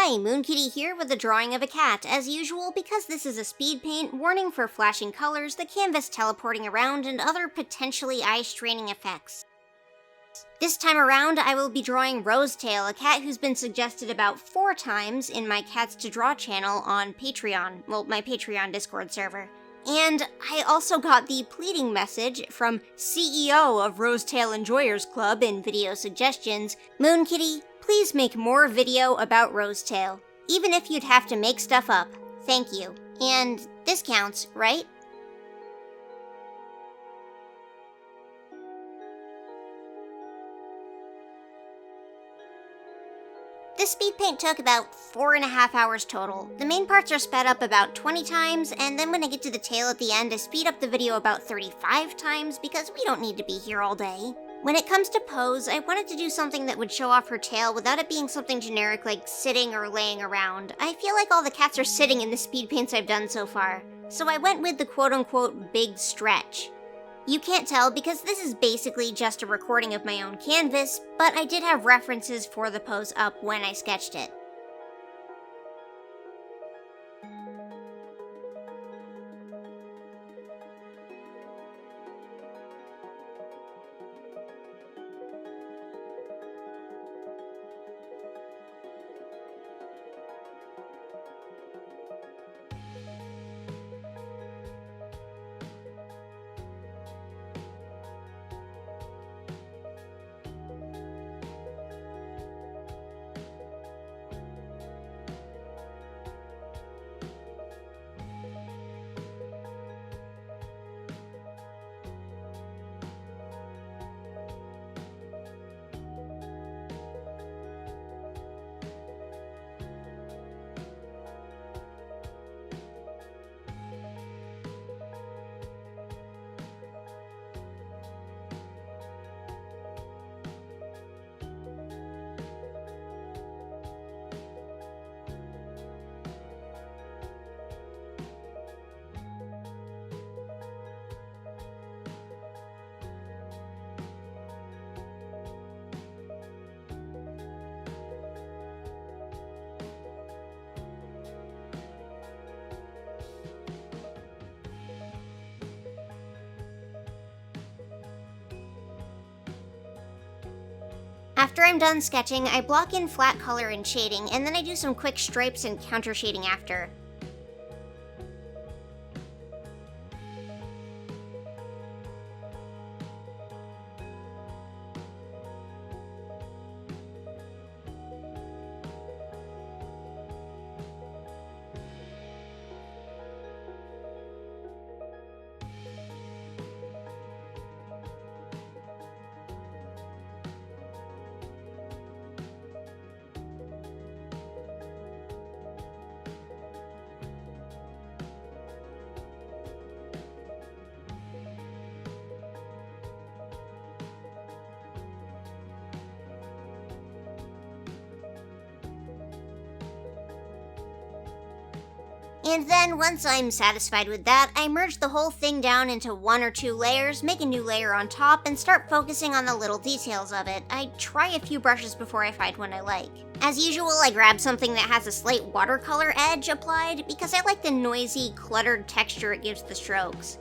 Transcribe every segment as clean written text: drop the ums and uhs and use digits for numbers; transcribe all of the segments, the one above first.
Hi, Moonkitty here with a drawing of a cat. As usual, because this is a speed paint, warning for flashing colors, the canvas teleporting around, and other potentially eye-straining effects. This time around, I will be drawing Rosetail, a cat who's been suggested about 4 times in my Cats to Draw channel on Patreon, well, my Patreon Discord server. And I also got the pleading message from CEO of Rosetail Enjoyers Club in video suggestions, Moonkitty, please make more video about Rosetail, even if you'd have to make stuff up. Thank you. And this counts, right? This speed paint took about 4.5 hours total. The main parts are sped up about 20 times, and then when I get to the tail at the end, I speed up the video about 35 times because we don't need to be here all day. When it comes to pose, I wanted to do something that would show off her tail without it being something generic like sitting or laying around. I feel like all the cats are sitting in the speed paints I've done so far, so I went with the quote-unquote big stretch. You can't tell because this is basically just a recording of my own canvas, but I did have references for the pose up when I sketched it. After I'm done sketching, I block in flat color and shading, and then I do some quick stripes and counter shading after. And then, once I'm satisfied with that, I merge the whole thing down into 1 or 2 layers, make a new layer on top, and start focusing on the little details of it. I try a few brushes before I find one I like. As usual, I grab something that has a slight watercolor edge applied, because I like the noisy, cluttered texture it gives the strokes.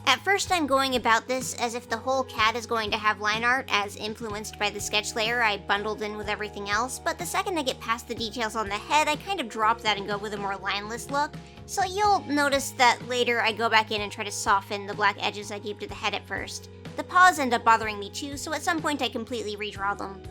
At first I'm going about this as if the whole cat is going to have line art as influenced by the sketch layer I bundled in with everything else, but the second I get past the details on the head, I kind of drop that and go with a more lineless look, so you'll notice that later I go back in and try to soften the black edges I gave to the head at first. The paws end up bothering me too, so at some point I completely redraw them.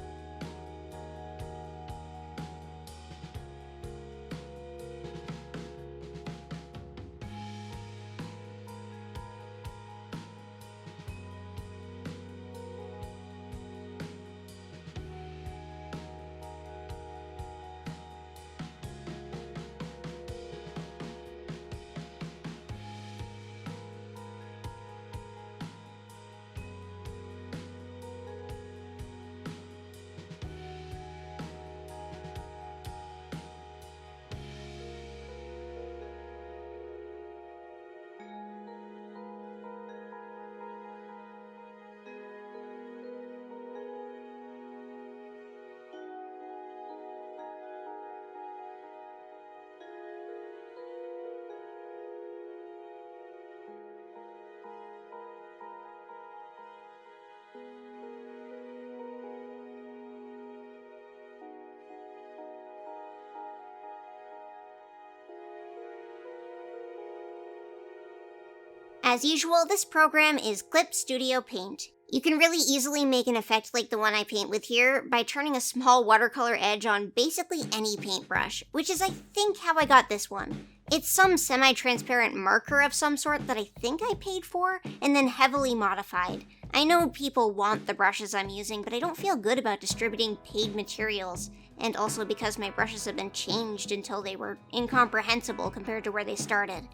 As usual, this program is Clip Studio Paint. You can really easily make an effect like the one I paint with here by turning a small watercolor edge on basically any paintbrush, which is I think how I got this one. It's some semi-transparent marker of some sort that I think I paid for, and then heavily modified. I know people want the brushes I'm using, but I don't feel good about distributing paid materials, and also because my brushes have been changed until they were incomprehensible compared to where they started.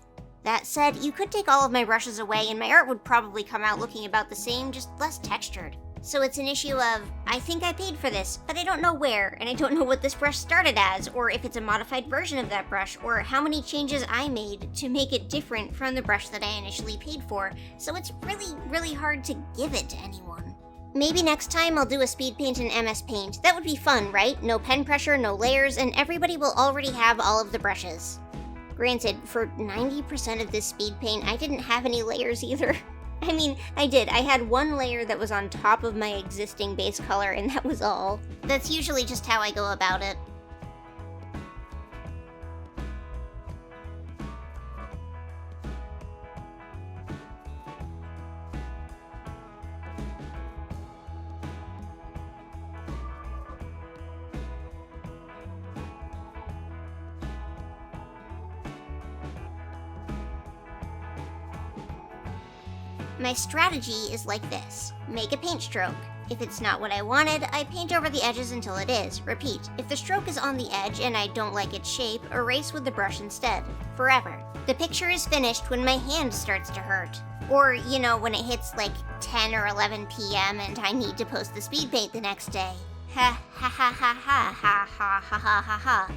That said, you could take all of my brushes away and my art would probably come out looking about the same, just less textured. So it's an issue of, I think I paid for this, but I don't know where, and I don't know what this brush started as, or if it's a modified version of that brush, or how many changes I made to make it different from the brush that I initially paid for, so it's really hard to give it to anyone. Maybe next time I'll do a speed paint in MS Paint. That would be fun, right? No pen pressure, no layers, and everybody will already have all of the brushes. Granted, for 90% of this speed paint, I didn't have any layers either. I mean, I did. I had one layer that was on top of my existing base color, and that was all. That's usually just how I go about it. My strategy is like this. Make a paint stroke. If it's not what I wanted, I paint over the edges until it is. Repeat. If the stroke is on the edge and I don't like its shape, erase with the brush instead. Forever. The picture is finished when my hand starts to hurt. Or, you know, when it hits like 10 or 11 p.m. and I need to post the speed paint the next day. Ha ha ha ha ha ha ha ha ha ha ha.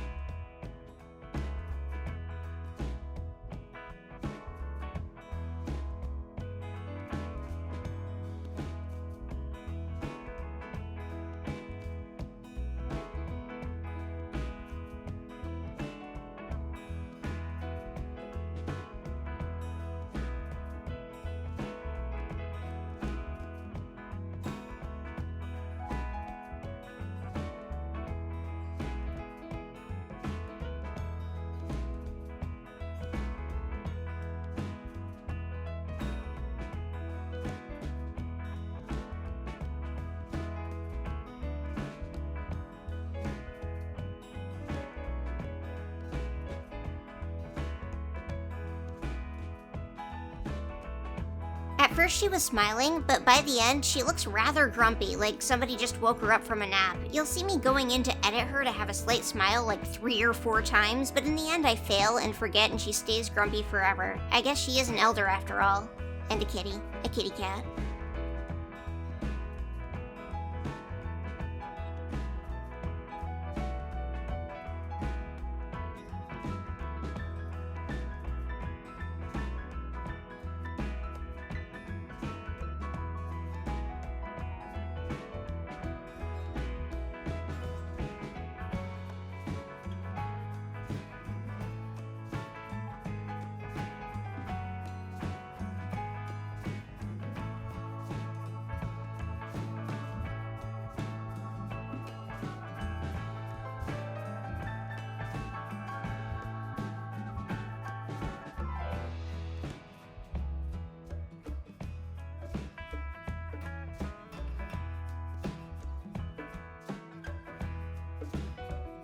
At first she was smiling, but by the end she looks rather grumpy, like somebody just woke her up from a nap. You'll see me going in to edit her to have a slight smile like 3 or 4 times, but in the end I fail and forget and she stays grumpy forever. I guess she is an elder after all. And a kitty cat.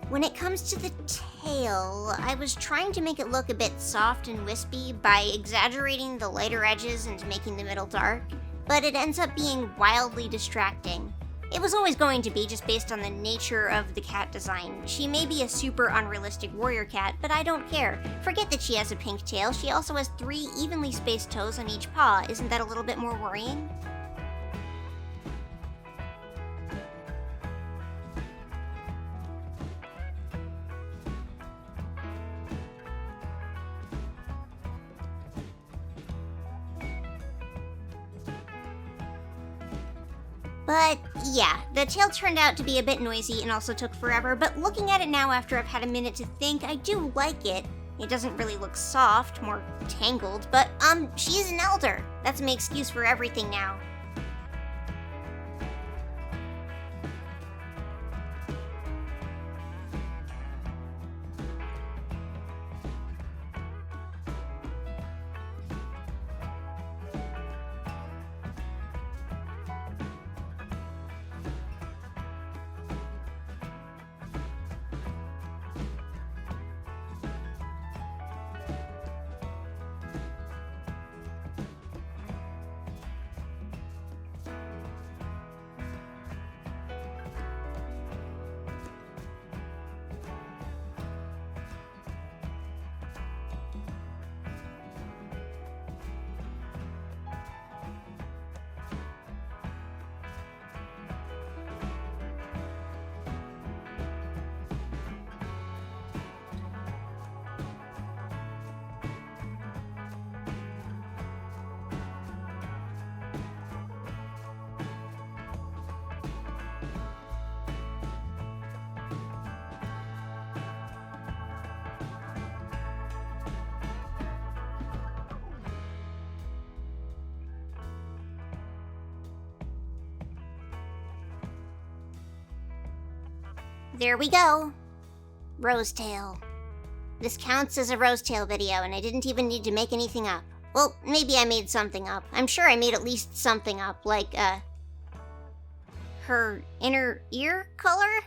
When it comes to the tail, I was trying to make it look a bit soft and wispy by exaggerating the lighter edges and making the middle dark, but it ends up being wildly distracting. It was always going to be just based on the nature of the cat design. She may be a super unrealistic warrior cat, but I don't care. Forget that she has a pink tail, she also has 3 evenly spaced toes on each paw. Isn't that a little bit more worrying? But yeah, the tail turned out to be a bit noisy and also took forever, but looking at it now after I've had a minute to think, I do like it. It doesn't really look soft, more tangled, but she's an elder. That's my excuse for everything now. There we go. Rosetail. This counts as a Rosetail video, and I didn't even need to make anything up. Well, maybe I made something up. I'm sure I made at least something up, like, her inner ear color?